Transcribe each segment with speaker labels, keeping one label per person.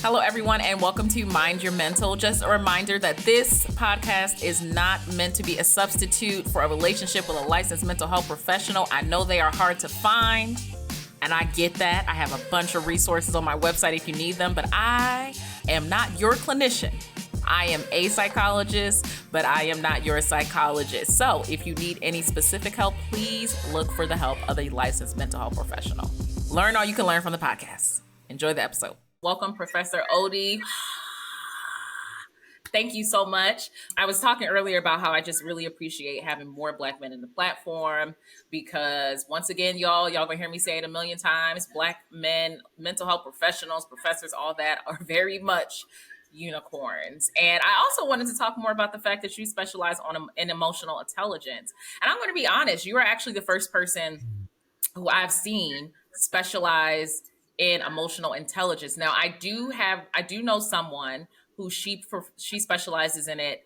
Speaker 1: Hello, everyone, and welcome to Mind Your Mental. Just a reminder that this podcast is not meant to be a substitute for a relationship with a licensed mental health professional. I know they are hard to find, and I get that. I have a bunch of resources on my website if you need them, but I am not your clinician. I am a psychologist, but I am not your psychologist. So if you need any specific help, please look for the help of a licensed mental health professional. Learn all you can learn from the podcast. Enjoy the episode. Welcome, Professor Odie. Thank you so much. I was talking earlier about how I just really appreciate having more Black men in the platform because once again, y'all gonna hear me say it a million times, Black men, mental health professionals, professors, all that are very much unicorns. And I also wanted to talk more about the fact that you specialize in emotional intelligence. And I'm going to be honest, you are actually the first person who I've seen specialize in emotional intelligence. Now, I do know someone who she specializes in it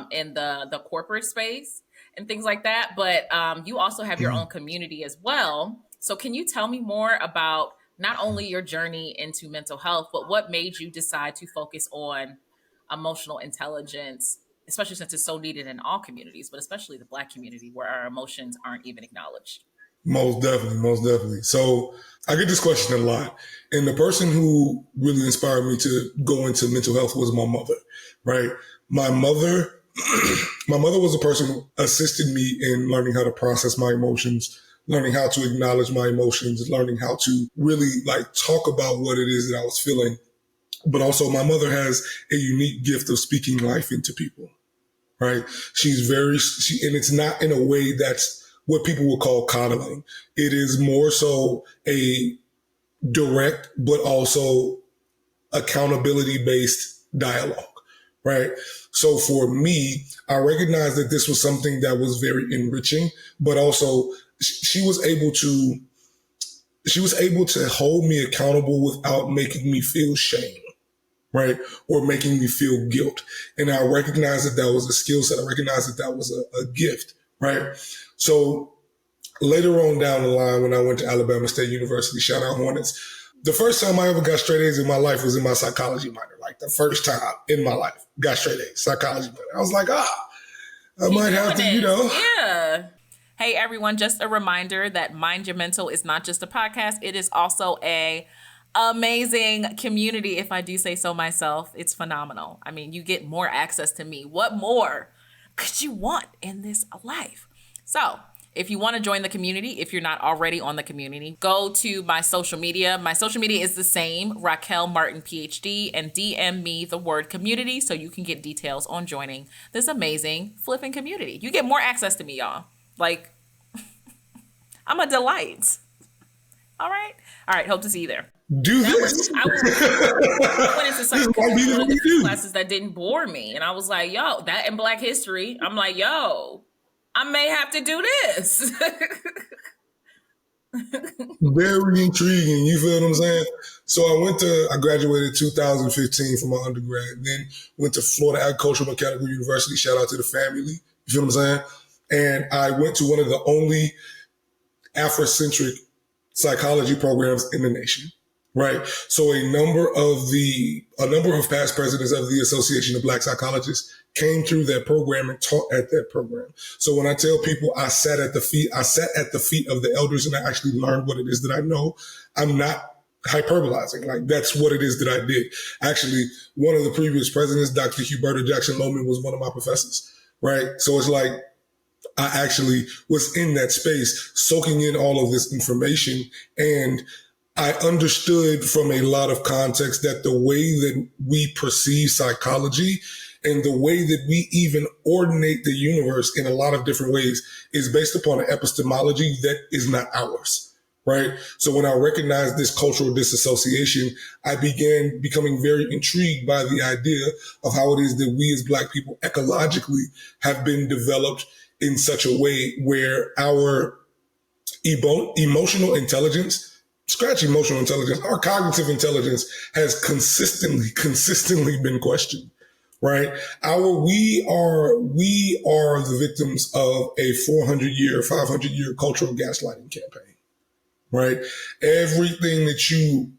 Speaker 1: in the corporate space and things like that. But you also have your own community as well. So can you tell me more about not only your journey into mental health, but what made you decide to focus on emotional intelligence, especially since it's so needed in all communities, but especially the Black community where our emotions aren't even acknowledged?
Speaker 2: Most definitely. So I get this question a lot. And the person who really inspired me to go into mental health was my mother, right? My mother was the person who assisted me in learning how to process my emotions, learning how to acknowledge my emotions, learning how to really talk about what it is that I was feeling. But also my mother has a unique gift of speaking life into people, right? And it's not in a way that's what people would call coddling. It is more so a direct, but also accountability-based dialogue, right? So for me, I recognized that this was something that was very enriching, but also she was able to hold me accountable without making me feel shame, right? Or making me feel guilt. And I recognized that was a skill set. I recognized that was a gift, right? So later on down the line, when I went to Alabama State University, shout out Hornets, the first time I ever got straight A's in my life was in my psychology minor. The first time in my life, got straight A's, psychology minor. I was like, I might have to,
Speaker 1: Yeah. Hey, everyone, just a reminder that Mind Your Mental is not just a podcast. It is also a amazing community, if I do say so myself. It's phenomenal. I mean, you get more access to me. What more could you want in this life? So if you want to join the community, if you're not already on the community, go to my social media. My social media is the same, Raquel Martin, PhD, and DM me the word community so you can get details on joining this amazing flipping community. You get more access to me, y'all. I'm a delight. All right. Hope to see you there.
Speaker 2: Do this.
Speaker 1: I went into some classes that didn't bore me. And I was like, yo, that in Black history, I'm like, yo, I may have to do this.
Speaker 2: Very intriguing. You feel what I'm saying? So I graduated 2015 from my undergrad, then went to Florida Agricultural Mechanical University. Shout out to the family. You feel what I'm saying? And I went to one of the only Afrocentric psychology programs in the nation, right? So a number of past presidents of the Association of Black Psychologists came through that program and taught at that program. So when I tell people I sat at the feet of the elders and I actually learned what it is that I know, I'm not hyperbolizing. That's what it is that I did. Actually, one of the previous presidents, Dr. Huberta Jackson Lohman, was one of my professors, right? So it's I actually was in that space soaking in all of this information, and I understood from a lot of context that the way that we perceive psychology and the way that we even ordinate the universe in a lot of different ways is based upon an epistemology that is not ours, right? So when I recognized this cultural disassociation, I began becoming very intrigued by the idea of how it is that we as Black people ecologically have been developed in such a way where our emotional intelligence, our cognitive intelligence has consistently been questioned, right? We are the victims of a 500-year cultural gaslighting campaign, right? Everything that you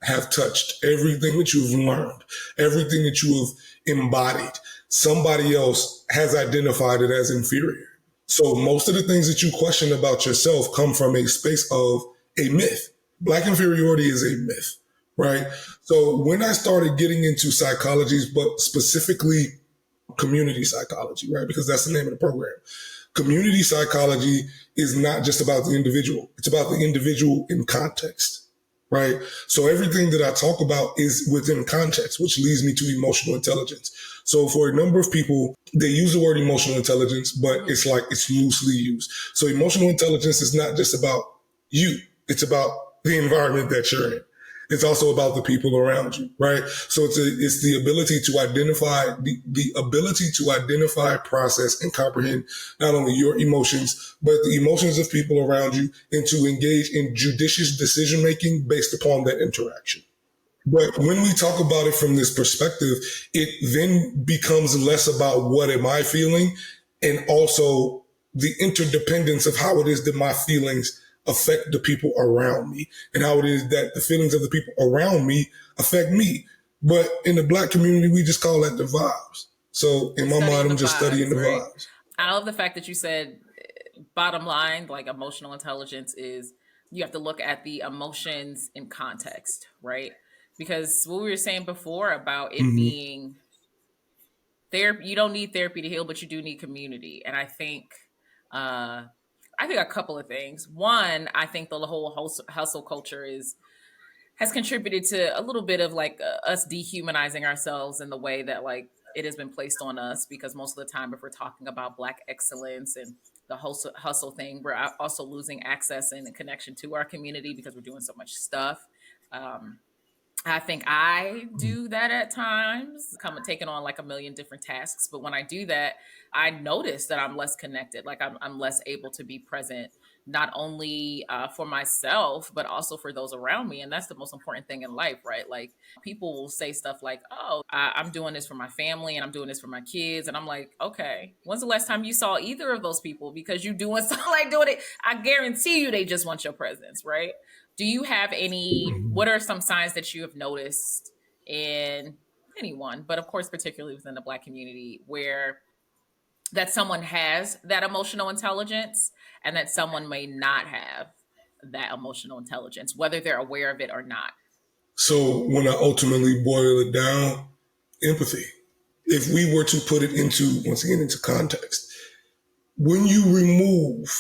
Speaker 2: have touched, everything that you've learned, everything that you have embodied, somebody else has identified it as inferior. So most of the things that you question about yourself come from a space of a myth. Black inferiority is a myth, right? So when I started getting into psychology, but specifically community psychology, right? Because that's the name of the program. Community psychology is not just about the individual. It's about the individual in context, right? So everything that I talk about is within context, which leads me to emotional intelligence. So for a number of people, they use the word emotional intelligence, but it's like it's loosely used. So emotional intelligence is not just about you. It's about the environment that you're in. It's also about the people around you, right? So it's the ability to identify, the ability to identify, process, and comprehend not only your emotions, but the emotions of people around you, and to engage in judicious decision-making based upon that interaction. But when we talk about it from this perspective, it then becomes less about what am I feeling, and also the interdependence of how it is that my feelings affect the people around me, and how it is that the feelings of the people around me affect me. But in the Black community, we just call that the vibes. So in my mind, I'm just studying the vibes.
Speaker 1: I love the fact that you said, bottom line, like emotional intelligence is you have to look at the emotions in context, right? Because what we were saying before about it being therapy, you don't need therapy to heal, but you do need community. And I think a couple of things. One, I think the whole hustle culture has contributed to a little bit of like us dehumanizing ourselves in the way that like it has been placed on us, because most of the time, if we're talking about Black excellence and the hustle thing, we're also losing access and connection to our community because we're doing so much stuff. I think I do that at times, taking on like a million different tasks. But when I do that, I notice that I'm less connected. Like I'm less able to be present, not only for myself, but also for those around me. And that's the most important thing in life, right? Like people will say stuff like, oh, I'm doing this for my family and I'm doing this for my kids. And I'm like, okay, when's the last time you saw either of those people? Because you're doing something like doing it. I guarantee you they just want your presence, right? Do you have what are some signs that you have noticed in anyone, but of course, particularly within the Black community, where that someone has that emotional intelligence and that someone may not have that emotional intelligence, whether they're aware of it or not?
Speaker 2: So when I ultimately boil it down, empathy. If we were to put it once again, into context, when you remove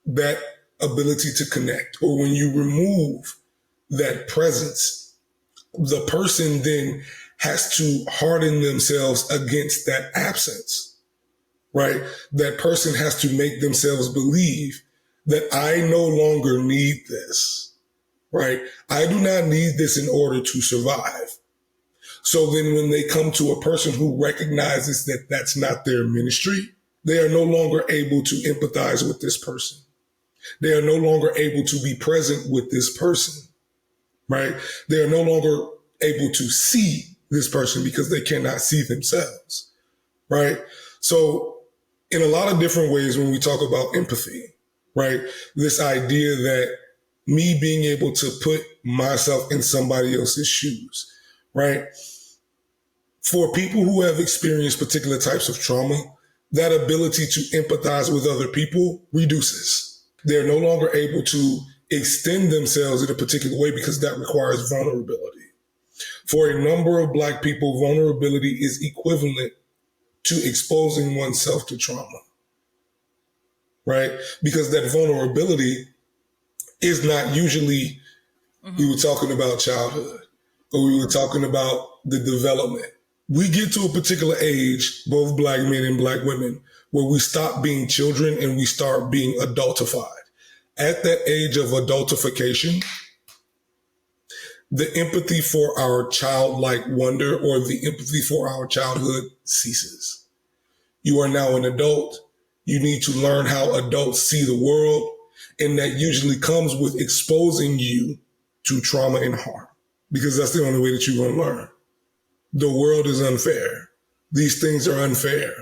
Speaker 2: that ability to connect, or when you remove that presence, the person then has to harden themselves against that absence, right? That person has to make themselves believe that I no longer need this, right? I do not need this in order to survive. So then when they come to a person who recognizes that that's not their ministry, they are no longer able to empathize with this person. They are no longer able to be present with this person, right? They are no longer able to see this person because they cannot see themselves, right? So in a lot of different ways, when we talk about empathy, right, this idea that me being able to put myself in somebody else's shoes, right? For people who have experienced particular types of trauma, that ability to empathize with other people reduces. They're no longer able to extend themselves in a particular way because that requires vulnerability. For a number of Black people, vulnerability is equivalent to exposing oneself to trauma, right? Because that vulnerability is not usually, we were talking about childhood, or we were talking about the development. We get to a particular age, both Black men and Black women, where we stop being children and we start being adultified. At that age of adultification, the empathy for our childlike wonder or the empathy for our childhood ceases. You are now an adult. You need to learn how adults see the world. And that usually comes with exposing you to trauma and harm, because that's the only way that you're going to learn. The world is unfair. These things are unfair.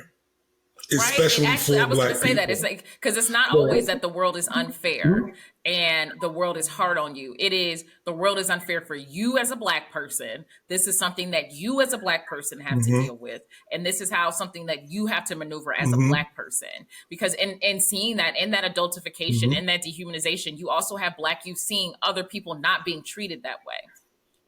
Speaker 2: especially
Speaker 1: Right. Actually,
Speaker 2: for
Speaker 1: I was going to
Speaker 2: Black
Speaker 1: say that
Speaker 2: people.
Speaker 1: it's like, because it's not
Speaker 2: Right.
Speaker 1: always that the world is unfair and the world is hard on you. It is the world is unfair for you as a Black person. This is something that you as a Black person have to deal with. And this is how something that you have to maneuver as a Black person. Because in seeing that, in that adultification, in that dehumanization, you also have Black youth seeing other people not being treated that way.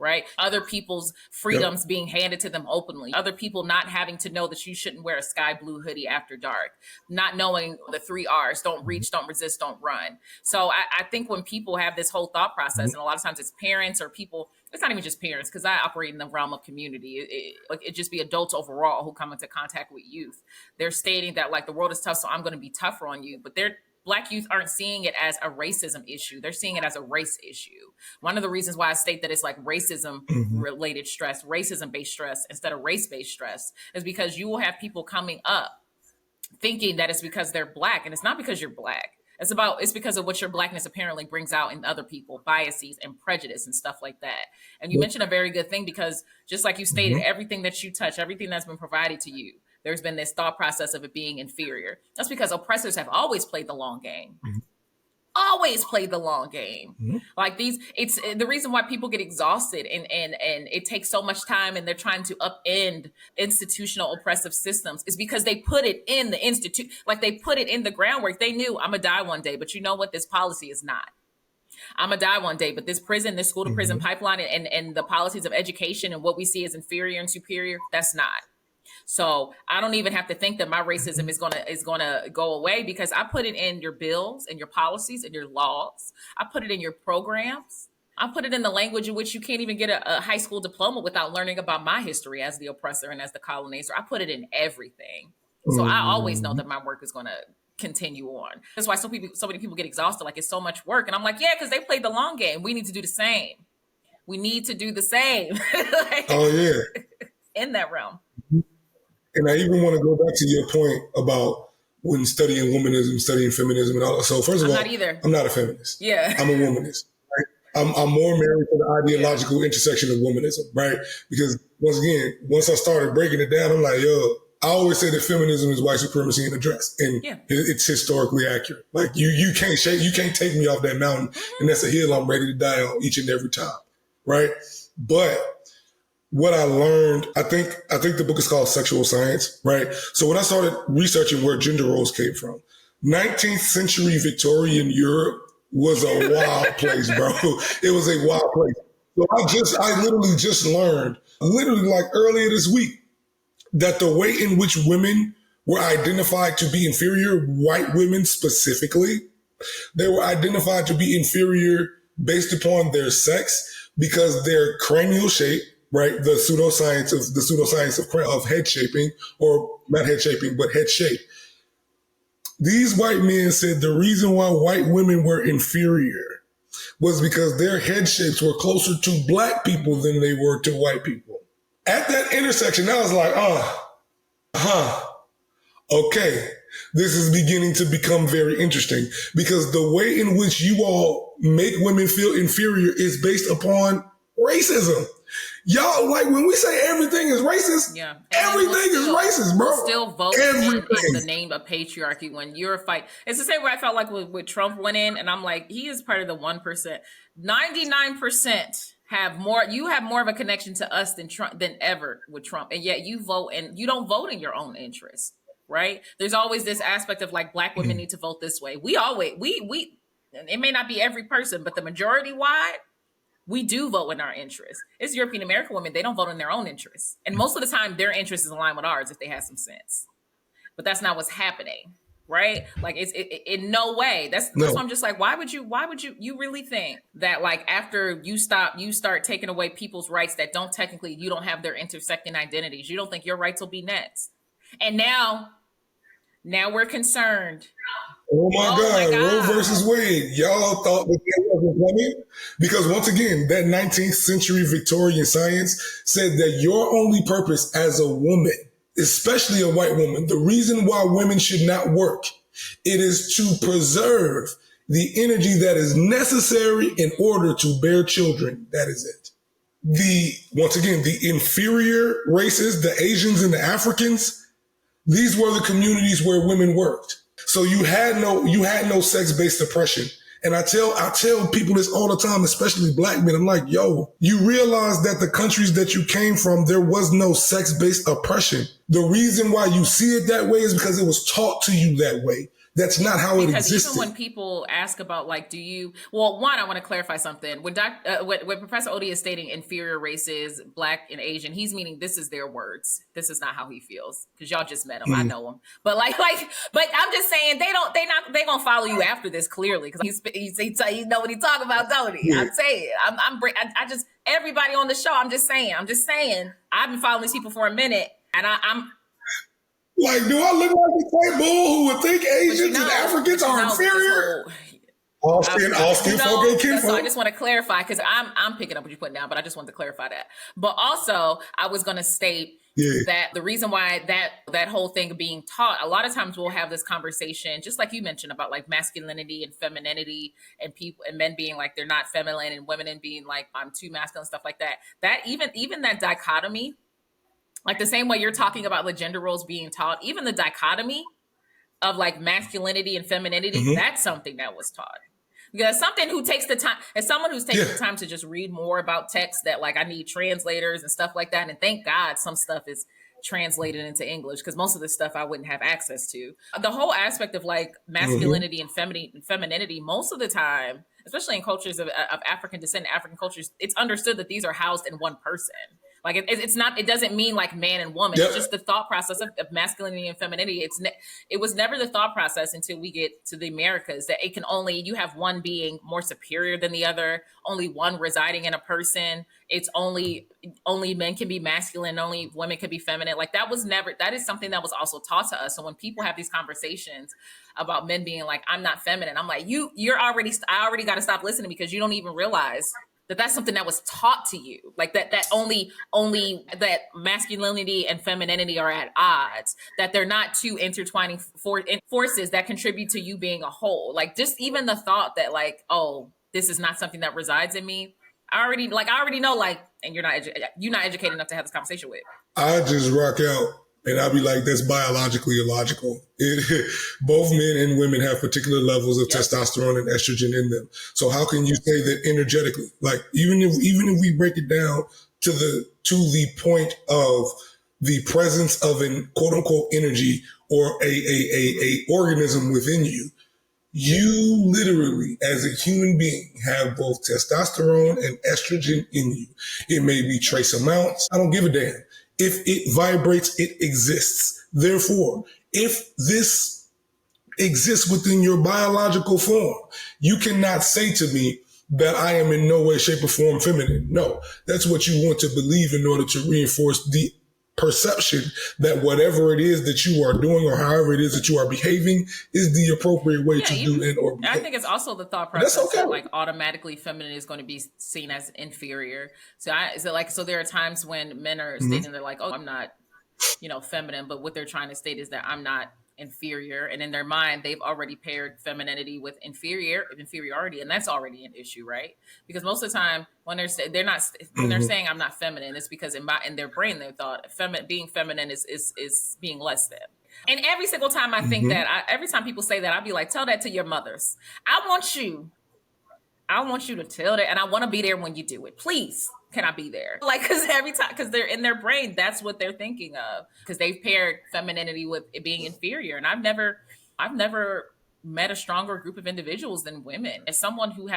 Speaker 1: Right? Other people's freedoms being handed to them openly. Other people not having to know that you shouldn't wear a sky blue hoodie after dark. Not knowing the 3 R's: don't reach, don't resist, don't run. So I think when people have this whole thought process, and a lot of times it's parents or people, it's not even just parents, because I operate in the realm of community. It just be adults overall who come into contact with youth. They're stating that like the world is tough, so I'm going to be tougher on you. But Black youth aren't seeing it as a racism issue. They're seeing it as a race issue. One of the reasons why I state that it's like racism related stress, racism based stress instead of race based stress is because you will have people coming up thinking that it's because they're Black, and it's not because you're Black. It's because of what your Blackness apparently brings out in other people, biases and prejudice and stuff like that. And you mentioned a very good thing, because just like you stated, everything that you touch, everything that's been provided to you, there's been this thought process of it being inferior. That's because oppressors have always played the long game. Always played the long game. Like it's the reason why people get exhausted and it takes so much time and they're trying to upend institutional oppressive systems is because they put it in the institute, like they put it in the groundwork. They knew I'm gonna die one day, but you know what? This policy is not. I'm gonna die one day, but this school to prison pipeline and the policies of education and what we see as inferior and superior, that's not. So I don't even have to think that my racism is gonna go away, because I put it in your bills and your policies and your laws. I put it in your programs. I put it in the language in which you can't even get a high school diploma without learning about my history as the oppressor and as the colonizer. I put it in everything. So I always know that my work is gonna continue on. That's why so many people get exhausted, like it's so much work. And I'm like, yeah, because they played the long game. We need to do the same. We need to do the same.
Speaker 2: Oh yeah.
Speaker 1: In that realm.
Speaker 2: And I even want to go back to your point about when studying womanism, studying feminism, and all. So first of all, I'm not a feminist.
Speaker 1: Yeah,
Speaker 2: I'm a womanist. Right? I'm more married to the ideological intersection of womanism, right? Because once I started breaking it down, I'm like, yo, I always say that feminism is white supremacy in a dress, and it's historically accurate. Like you can't take me off that mountain, and that's a hill I'm ready to die on each and every time, right? But what I learned, I think the book is called Sexual Science, right? So when I started researching where gender roles came from, 19th century Victorian Europe was a wild place, bro. It was a wild place. So I literally just learned, like earlier this week, that the way in which women were identified to be inferior, white women specifically, they were identified to be inferior based upon their sex because their cranial shape, right? The pseudoscience of head shaping, or not head shaping, but head shape. These white men said the reason why white women were inferior was because their head shapes were closer to Black people than they were to white people. At that intersection, I was like, okay, this is beginning to become very interesting, because the way in which you all make women feel inferior is based upon racism. Y'all, like when we say everything is racist, everything is racist, bro.
Speaker 1: We'll still vote in the name of patriarchy when you're a fight. It's the same way I felt like with Trump went in, and I'm like, he is part of the 1%. 99% have more. You have more of a connection to us than ever with Trump, and yet you vote, and you don't vote in your own interest, right? There's always this aspect of like Black women need to vote this way. We it may not be every person, but the majority wide. We do vote in our interests. It's European American women. They don't vote in their own interests. And most of the time, their interest is aligned with ours if they have some sense. But that's not what's happening, right? Like, it's in no way. That's why I'm just like, why would you really think that, like, after you start taking away people's rights that you don't have their intersecting identities, you don't think your rights will be next? And now we're concerned.
Speaker 2: Oh my God, Roe versus Wade. Y'all thought that wasn't coming? Because once again, that 19th century Victorian science said that your only purpose as a woman, especially a white woman, the reason why women should not work, it is to preserve the energy that is necessary in order to bear children. That is it. The inferior races, the Asians and the Africans, These were the communities where women worked. So you had no sex-based oppression. And I tell people this all the time, especially black men. I'm like, yo, you realize that the countries that you came from, there was no sex-based oppression. The reason why you see it that way is because it was taught to you that way. That's not how it existed.
Speaker 1: Because even when people ask about, like, one, I want to clarify something. When Professor Odie is stating inferior races, black and Asian, he's meaning this is their words. This is not how he feels, because y'all just met him. I know him, but but I'm just saying they gonna follow you after this, clearly, because he know what he talking about, don't he? Yeah. I'm saying, I just, everybody on the show, I'm just saying, I've been following these people for a minute, and I'm.
Speaker 2: Like, do I look like the type bull who would think Asians and Africans are inferior? All skin folk and kinfolk.
Speaker 1: So I just want to clarify, because I'm picking up what you're putting down, but I just wanted to clarify that. But also, I was going to state that the reason why that whole thing being taught, a lot of times we'll have this conversation, just like you mentioned, about like masculinity and femininity, and people and men being like they're not feminine, and women being like I'm too masculine, stuff like that. That even that dichotomy. Like the same way you're talking about the gender roles being taught, even the dichotomy of like masculinity and femininity, that's something that was taught. Because something who takes the time, as someone who's taken the time to just read more about text, that like I need translators and stuff like that. And thank God some stuff is translated into English, because most of the stuff I wouldn't have access to. The whole aspect of like masculinity and femininity, most of the time, especially in cultures of African descent, African cultures, it's understood that these are housed in one person. Like it's not. It doesn't mean like man and woman. It's just the thought process of masculinity and femininity. It was never the thought process until we get to the Americas that it can only, you have one being more superior than the other, only one residing in a person. It's only men can be masculine, only women can be feminine. Like that is something that was also taught to us. So when people have these conversations about men being like, I'm not feminine, I'm like, I already got to stop listening, because you don't even realize that that's something that was taught to you, like that only that masculinity and femininity are at odds, that they're not two intertwining forces that contribute to you being a whole. Like just even the thought that like, oh, this is not something that resides in me. I already know, like, and you're not educated enough to have this conversation with.
Speaker 2: I just rock out. And I'll be like, that's biologically illogical. Both men and women have particular levels of testosterone and estrogen in them. So how can you say that energetically? Like even if we break it down to the point of the presence of an quote unquote energy or a organism within you, you literally, as a human being, have both testosterone and estrogen in you. It may be trace amounts. I don't give a damn. If it vibrates, it exists. Therefore, if this exists within your biological form, you cannot say to me that I am in no way, shape, or form feminine. No, that's what you want to believe in order to reinforce the perception that whatever it is that you are doing or however it is that you are behaving is the appropriate way to do and or behave.
Speaker 1: I think it's also the thought process that like automatically feminine is going to be seen as inferior. So there are times when men are stating they're like, oh, I'm not, feminine, but what they're trying to state is that I'm not inferior, and in their mind they've already paired femininity with inferiority, and that's already an issue, right? Because most of the time when they're saying I'm not feminine, it's because in their brain they thought being feminine is being less than. And every single time I think that, every time people say that, I'll be like, tell that to your mothers. I want you to tell that, and I want to be there when you do it. Please, can I be there? Like, because they're in their brain, that's what they're thinking of, because they've paired femininity with it being inferior. And I've never met a stronger group of individuals than women. As someone who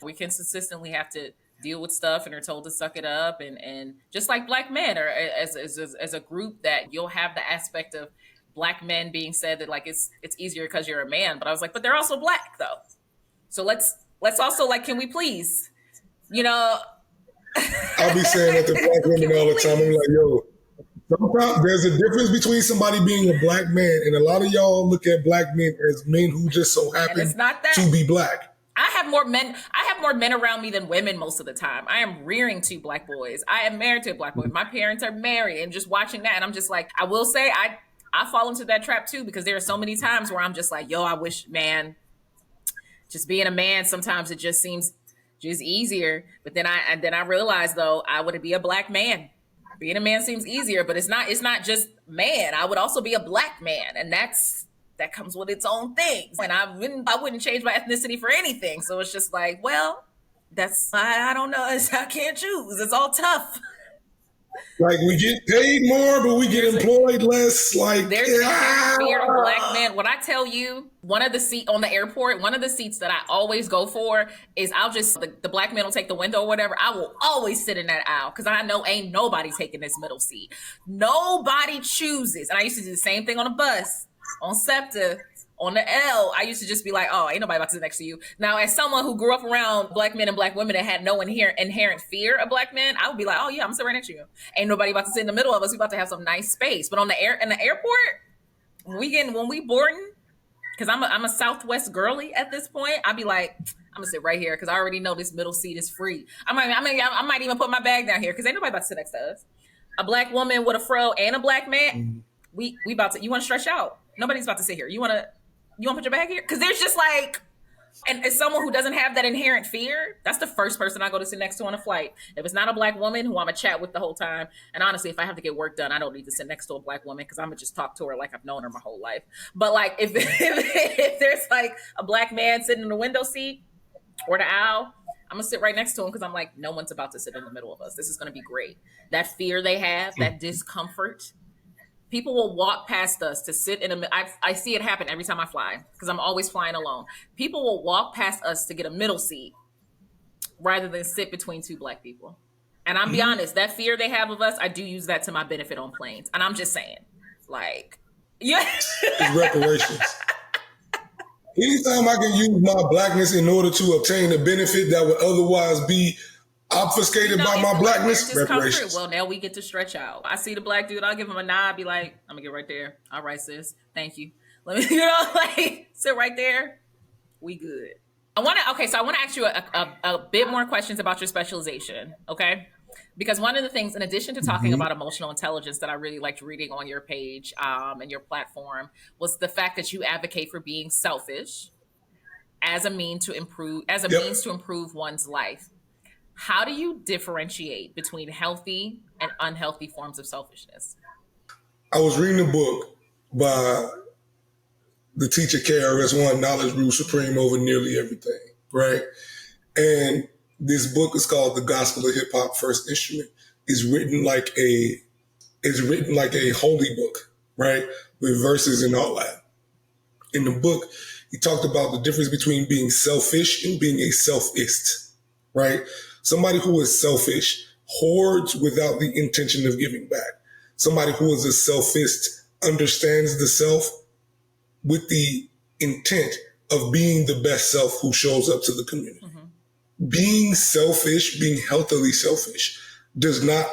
Speaker 1: we consistently have to deal with stuff and are told to suck it up, and just like black men, or as a group, that you'll have the aspect of black men being said that like it's easier because you're a man. But I was like, but they're also black though. So let's also, like, can we please,
Speaker 2: I'll be saying that to black women all the time. I'm like, yo, sometimes there's a difference between somebody being a black man, and a lot of y'all look at black men as men who just so happen to be black.
Speaker 1: I have more men around me than women most of the time. I am rearing 2 black boys. I am married to a black boy. My parents are married, and just watching that, and I'm just like, I will say I fall into that trap too, because there are so many times where I'm just like, yo, I wish, man, just being a man, sometimes it just seems just easier. But then I realized, though, I want to be a black man. Being a man seems easier, but it's not just man. I would also be a black man, and that comes with its own things. And I wouldn't change my ethnicity for anything. So it's just like, well, that's I don't know. I can't choose. It's all tough.
Speaker 2: Like, we get paid more, but we get employed less. Like,
Speaker 1: there's an fear of black men. When I tell you, one of the seats on the airport, one of the seats that I always go for is the black man will take the window or whatever. I will always sit in that aisle because I know ain't nobody taking this middle seat. Nobody chooses. And I used to do the same thing on a bus, on SEPTA, on the L. I used to just be like, oh, ain't nobody about to sit next to you. Now, as someone who grew up around black men and black women and had no inherent fear of black men, I would be like, oh yeah, I'm sitting right next to you. Ain't nobody about to sit in the middle of us. We about to have some nice space. But in the airport, when we boarding, because I'm a Southwest girly at this point, I'd be like, I'm gonna sit right here because I already know this middle seat is free. I might even put my bag down here because ain't nobody about to sit next to us. A black woman with a fro and a black man, we about to. You want to stretch out? Nobody's about to sit here. You want to put your bag here? Because there's just like, and as someone who doesn't have that inherent fear, that's the first person I go to sit next to on a flight. If it's not a black woman who I'm gonna chat with the whole time, and honestly, if I have to get work done, I don't need to sit next to a black woman because I'm gonna just talk to her like I've known her my whole life. But like, if there's like a black man sitting in the window seat or the aisle, I'm gonna sit right next to him because I'm like, no one's about to sit in the middle of us. This is gonna be great. That fear they have, that discomfort. People will walk past us to sit in I see it happen every time I fly because I'm always flying alone. People will walk past us to get a middle seat rather than sit between two black people. And I'm be honest, that fear they have of us, I do use that to my benefit on planes. And I'm just saying, like, yeah.
Speaker 2: It's reparations. Anytime I can use my blackness in order to obtain a benefit that would otherwise be obfuscated by my blackness, reparations.
Speaker 1: Well, now we get to stretch out. I see the black dude, I'll give him a nod, be like, I'm gonna get right there. All right, sis. Thank you. Let me, like, sit right there. We good. I want to ask you a bit more questions about your specialization, okay? Because one of the things, in addition to talking about emotional intelligence that I really liked reading on your page and your platform, was the fact that you advocate for being selfish as a means to improve one's life. How do you differentiate between healthy and unhealthy forms of selfishness?
Speaker 2: I was reading a book by the teacher KRS-One, Knowledge Rules Supreme Over Nearly Everything, right? And this book is called The Gospel of Hip Hop First Instrument. It's written like a holy book, right? With verses and all that. In the book, he talked about the difference between being selfish and being a selfist, right? Somebody who is selfish hoards without the intention of giving back. Somebody who is a selfist understands the self with the intent of being the best self who shows up to the community. Being selfish, being healthily selfish, does not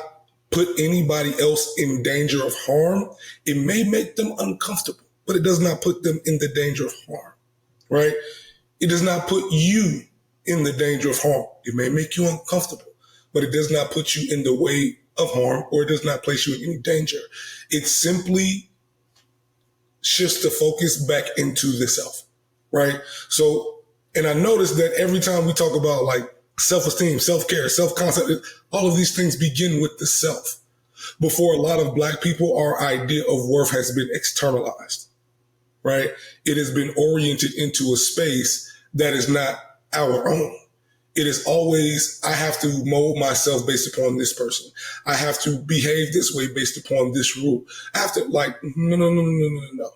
Speaker 2: put anybody else in danger of harm. It may make them uncomfortable, but it does not put them in the danger of harm, right? It does not put you in the danger of harm. It may make you uncomfortable, but it does not put you in the way of harm, or it does not place you in any danger. It simply shifts the focus back into the self, right? So, and I noticed that every time we talk about like self-esteem, self-care, self-concept, all of these things begin with the self. Before a lot of Black people, our idea of worth has been externalized, right? It has been oriented into a space that is not our own. It is always, I have to mold myself based upon this person. I have to behave this way based upon this rule. I have to no.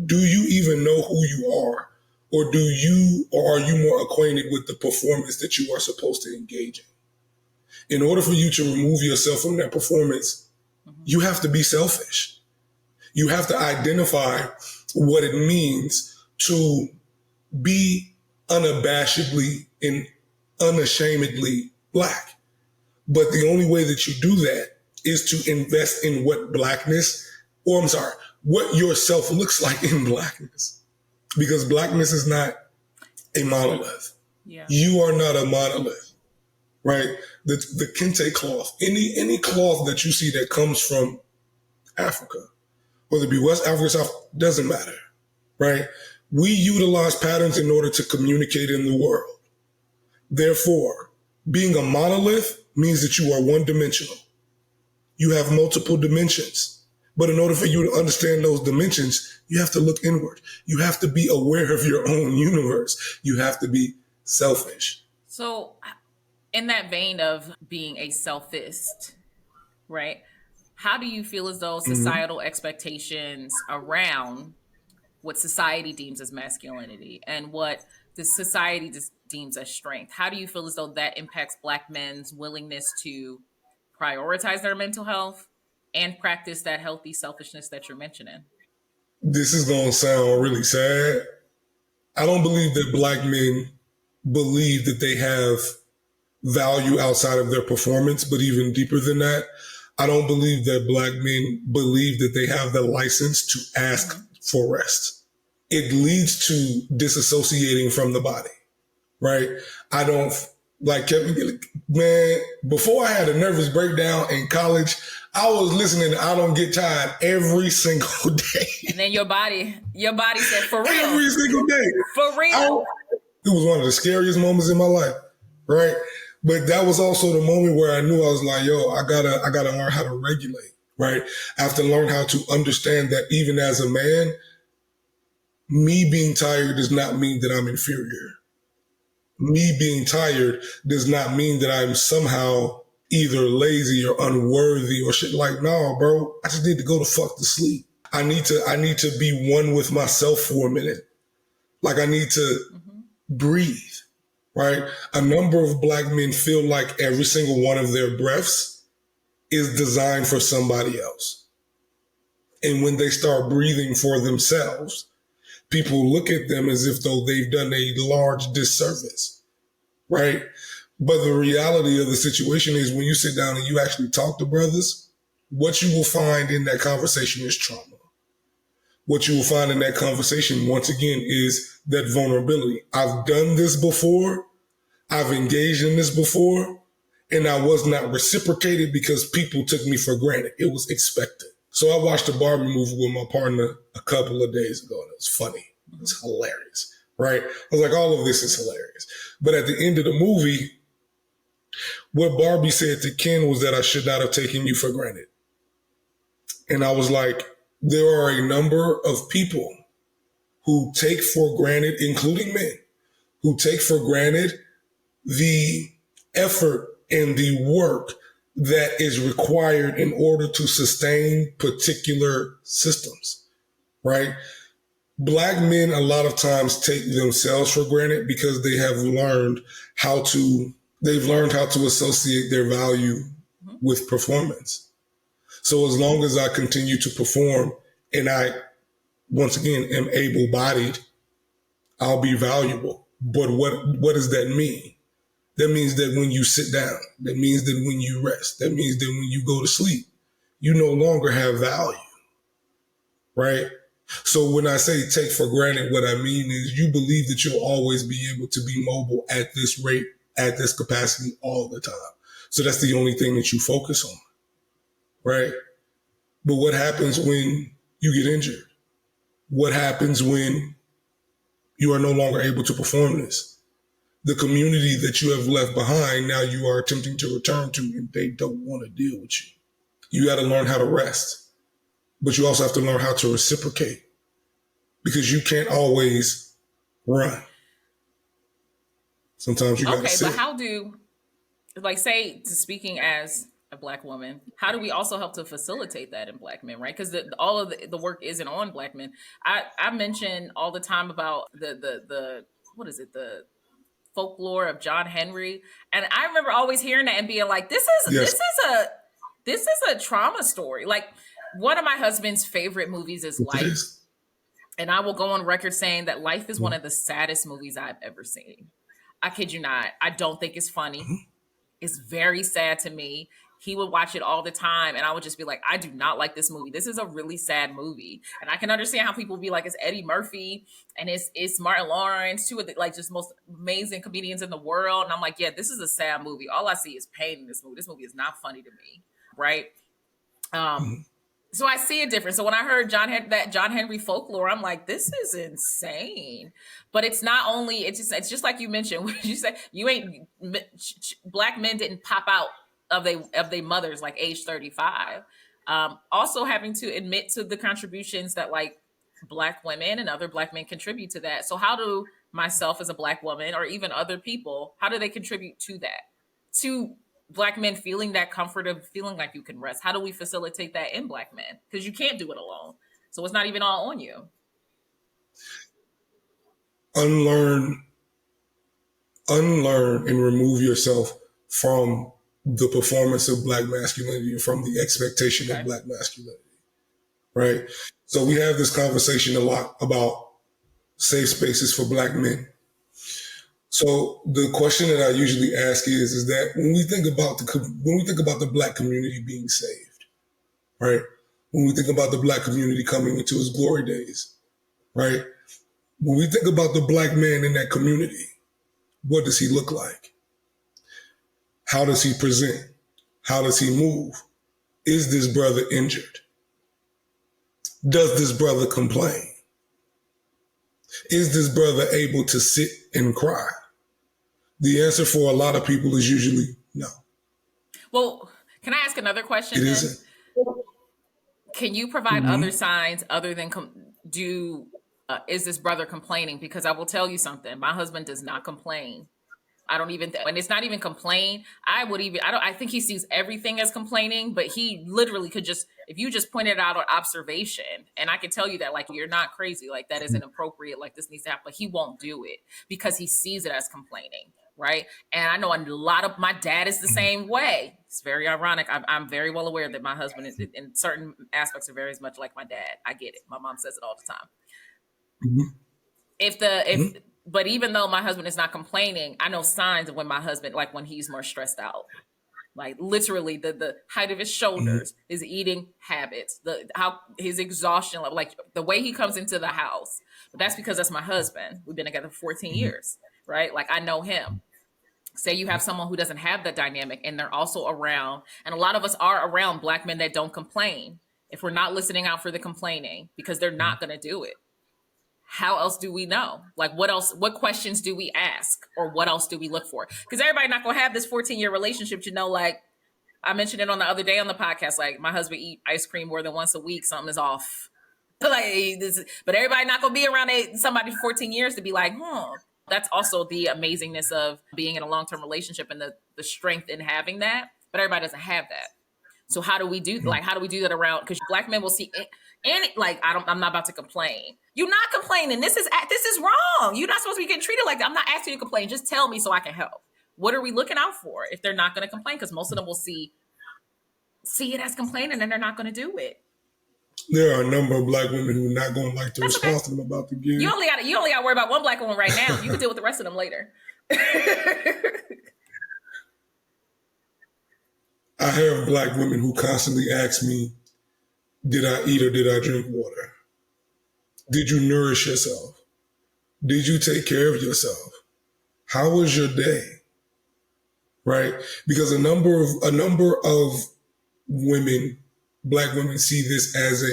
Speaker 2: Do you even know who you are? Or are you more acquainted with the performance that you are supposed to engage in? In order for you to remove yourself from that performance, you have to be selfish. You have to identify what it means to be unabashedly and unashamedly Black. But the only way that you do that is to invest in what yourself looks like in Blackness. Because Blackness is not a monolith. Yeah. You are not a monolith, right? The kente cloth, any cloth that you see that comes from Africa, whether it be West Africa, South, doesn't matter, right? We utilize patterns in order to communicate in the world. Therefore, being a monolith means that you are one-dimensional. You have multiple dimensions. But in order for you to understand those dimensions, you have to look inward. You have to be aware of your own universe. You have to be selfish.
Speaker 1: So, in that vein of being a selfist, right? How do you feel as though societal expectations around what society deems as masculinity and what the society deems as strength, how do you feel as though that impacts Black men's willingness to prioritize their mental health and practice that healthy selfishness that you're mentioning?
Speaker 2: This is going to sound really sad. I don't believe that Black men believe that they have value outside of their performance, but even deeper than that, I don't believe that Black men believe that they have the license to ask for rest. It leads to disassociating from the body, right? I don't like, man, before I had a nervous breakdown in college, I was listening to I Don't Get Tired every single day.
Speaker 1: And then your body said, for real.
Speaker 2: Every single day.
Speaker 1: For real.
Speaker 2: It was one of the scariest moments in my life, right? But that was also the moment where I knew I was like, yo, I gotta learn how to regulate, right? I have to learn how to understand that even as a man, me being tired does not mean that I'm inferior. Me being tired does not mean that I'm somehow either lazy or unworthy or shit. Like, no, bro, I just need to go the fuck to sleep. I need to be one with myself for a minute. Like, I need to breathe, right? A number of Black men feel like every single one of their breaths is designed for somebody else. And when they start breathing for themselves, people look at them as if though they've done a large disservice, right? But the reality of the situation is when you sit down and you actually talk to brothers, what you will find in that conversation is trauma. What you will find in that conversation, once again, is that vulnerability. I've done this before. I've engaged in this before, and I was not reciprocated because people took me for granted. It was expected. So I watched a Barbie movie with my partner a couple of days ago, and it was funny. It's hilarious, right? I was like, all of this is hilarious. But at the end of the movie, what Barbie said to Ken was that I should not have taken you for granted. And I was like, there are a number of people who take for granted, including men, who take for granted the effort and the work that is required in order to sustain particular systems, right? Black men a lot of times take themselves for granted because they have learned how to associate their value with performance. So as long as I continue to perform and I, once again, am able-bodied, I'll be valuable. But what does that mean? That means that when you sit down, that means that when you rest, that means that when you go to sleep, you no longer have value, right? So when I say take for granted, what I mean is you believe that you'll always be able to be mobile at this rate, at this capacity all the time. So that's the only thing that you focus on, right? But what happens when you get injured? What happens when you are no longer able to perform this? The community that you have left behind, now you are attempting to return to, and they don't want to deal with you. You got to learn how to rest, but you also have to learn how to reciprocate because you can't always run. Sometimes you got to sit.
Speaker 1: But how do, like, say, speaking as a Black woman, how do we also help to facilitate that in Black men, right? Because all of the work isn't on Black men. I mention all the time about the folklore of John Henry, and I remember always hearing that and being like, this is a trauma story. Like, one of my husband's favorite movies is Life, and I will go on record saying that Life is one of the saddest movies I've ever seen. I kid you not. I don't think it's funny. It's very sad to me. He would watch it all the time, and I would just be like, I do not like this movie. This is a really sad movie. And I can understand how people would be like, it's Eddie Murphy and it's Martin Lawrence, two of the like just most amazing comedians in the world. And I'm like, yeah, this is a sad movie. All I see is pain in this movie. This movie is not funny to me, right? So I see a difference. So when I heard that John Henry folklore, I'm like, this is insane. But it's not only, it's just like you mentioned, what you say, Black men didn't pop out of they mothers, like age 35. Also having to admit to the contributions that like Black women and other Black men contribute to that. So how do myself as a Black woman, or even other people, how do they contribute to that? To Black men feeling that comfort of feeling like you can rest. How do we facilitate that in Black men? Because you can't do it alone. So it's not even all on you.
Speaker 2: Unlearn and remove yourself from the performance of Black masculinity and from the expectation of Black masculinity, right? So we have this conversation a lot about safe spaces for Black men. So the question that I usually ask is that when we think about the Black community being saved, right? When we think about the Black community coming into its glory days, right? When we think about the Black man in that community, what does he look like? How does he present? How does he move? Is this brother injured? Does this brother complain? Is this brother able to sit and cry? The answer for a lot of people is usually no.
Speaker 1: Well, can I ask another question?
Speaker 2: It isn't.
Speaker 1: Can you provide other signs other than is this brother complaining? Because I will tell you something. My husband does not complain. I don't even, and it's not even complain. I think he sees everything as complaining, but he literally could just, if you just pointed out an observation, and I can tell you that, like, you're not crazy, like, that isn't appropriate, like, this needs to happen, but he won't do it because he sees it as complaining, right? And I know a lot of, my dad is the same way. It's very ironic. I'm very well aware that my husband is, in certain aspects, are very much like my dad. I get it. My mom says it all the time. But even though my husband is not complaining, I know signs of when my husband, like when he's more stressed out, like literally the height of his shoulders, his eating habits, his exhaustion, like the way he comes into the house. But that's because that's my husband. We've been together for 14 years, right? Like, I know him. Say you have someone who doesn't have that dynamic and they're also around, and a lot of us are around Black men that don't complain. If we're not listening out for the complaining, because they're not going to do it, how else do we know? Like, what questions do we ask, or what else do we look for? Because everybody not gonna have this 14-year relationship, like I mentioned it on the other day on the podcast, like my husband eat ice cream more than once a week, something is off. But everybody not gonna be around somebody for 14 years to be like, That's also the amazingness of being in a long-term relationship and the strength in having that. But everybody doesn't have that. So how do we do that around? Because Black men will see, and like, I'm not about to complain. You're not complaining. This is wrong. You're not supposed to be getting treated like that. I'm not asking you to complain. Just tell me so I can help. What are we looking out for if they're not going to complain? Because most of them will see it as complaining, and they're not going to do it.
Speaker 2: There are a number of Black women who are not going to like the response I'm about to give.
Speaker 1: You only got to worry about one Black woman right now. You can deal with the rest of them later.
Speaker 2: I have Black women who constantly ask me, did I eat or did I drink water? Did you nourish yourself? Did you take care of yourself? How was your day? Right? Because a number of women, Black women, see this as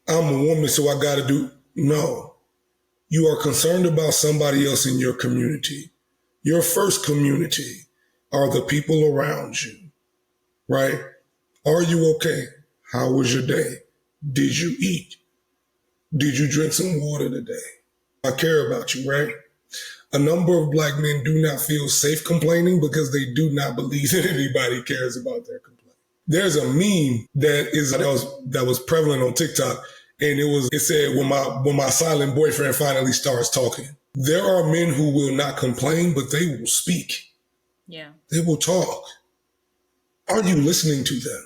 Speaker 2: I'm a woman, so I got to do. No. You are concerned about somebody else in your community. Your first community are the people around you. Right? Are you okay? How was your day? Did you eat? Did you drink some water today? I care about you, right? A number of Black men do not feel safe complaining because they do not believe that anybody cares about their complaint. There's a meme that was prevalent on TikTok, and it said, when my silent boyfriend finally starts talking. There are men who will not complain, but they will speak.
Speaker 1: Yeah.
Speaker 2: They will talk. Are you listening to them?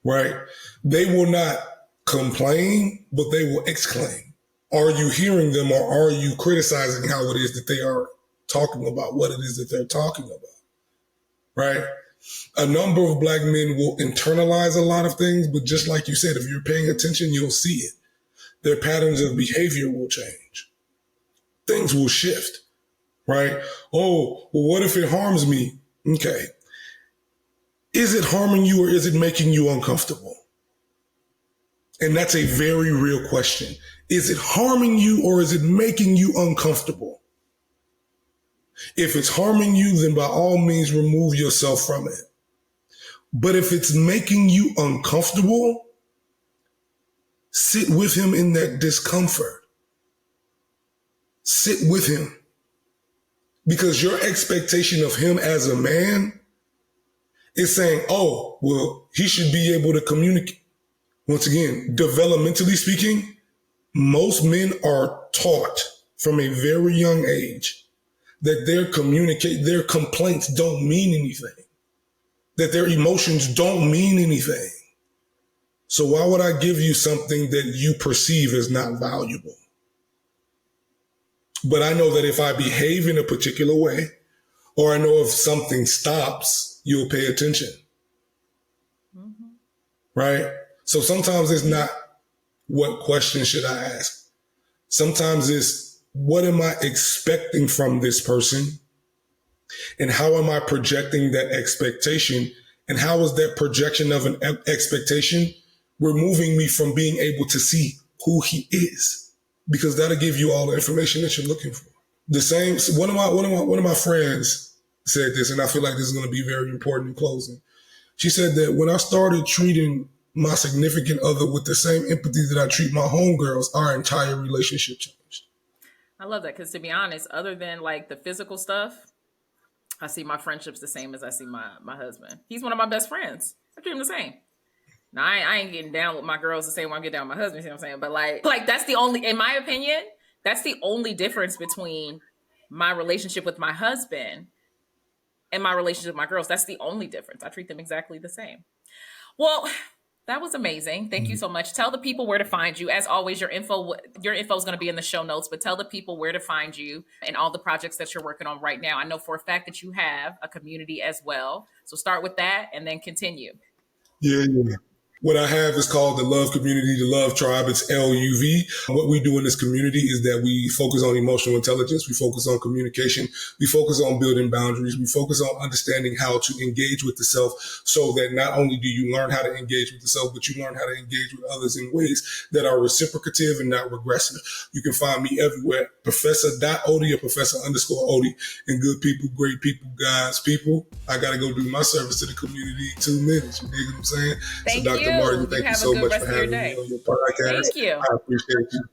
Speaker 2: Right? They will not complain, but they will exclaim. Are you hearing them, or are you criticizing how it is that they are talking about what it is that they're talking about? Right? A number of Black men will internalize a lot of things, but just like you said, if you're paying attention, you'll see it. Their patterns of behavior will change. Things will shift. Right? Oh, well, what if it harms me? Okay. Is it harming you, or is it making you uncomfortable? And that's a very real question. Is it harming you, or is it making you uncomfortable? If it's harming you, then by all means remove yourself from it. But if it's making you uncomfortable, sit with him in that discomfort. Sit with him. Because your expectation of him as a man is saying, oh, well, he should be able to communicate. Once again, developmentally speaking, most men are taught from a very young age that their complaints don't mean anything, that their emotions don't mean anything. So why would I give you something that you perceive as not valuable? But I know that if I behave in a particular way, or I know if something stops, you'll pay attention. Mm-hmm. Right? So sometimes it's not what question should I ask? Sometimes it's what am I expecting from this person? And how am I projecting that expectation? And how is that projection of an expectation removing me from being able to see who he is? Because that'll give you all the information that you're looking for. The same, one of my friends said this, and I feel like this is going to be very important in closing. She said that when I started treating my significant other with the same empathy that I treat my homegirls, our entire relationship changed.
Speaker 1: I love that because, to be honest, other than like the physical stuff, I see my friendships the same as I see my husband. He's one of my best friends. I treat him the same. Now, I ain't getting down with my girls the same way I get down with my husband, you know what I'm saying? But like that's the only, in my opinion, that's the only difference between my relationship with my husband and my relationship with my girls. That's the only difference. I treat them exactly the same. Well, that was amazing. Thank you so much. Tell the people where to find you. As always, your info is going to be in the show notes, but tell the people where to find you and all the projects that you're working on right now. I know for a fact that you have a community as well. So start with that and then continue.
Speaker 2: Yeah. What I have is called the Love Community, the Love Tribe. It's LUV. What we do in this community is that we focus on emotional intelligence. We focus on communication. We focus on building boundaries. We focus on understanding how to engage with the self so that not only do you learn how to engage with the self, but you learn how to engage with others in ways that are reciprocative and not regressive. You can find me everywhere, Professor.Odie or Professor_Odie. And good people, great people, guys, people, I got to go do my service to the community in 2 minutes. You dig what I'm saying?
Speaker 1: Thank
Speaker 2: so Dr.
Speaker 1: you.
Speaker 2: Martin, thank you so much for having me on your podcast.
Speaker 1: Thank you.
Speaker 2: I appreciate you.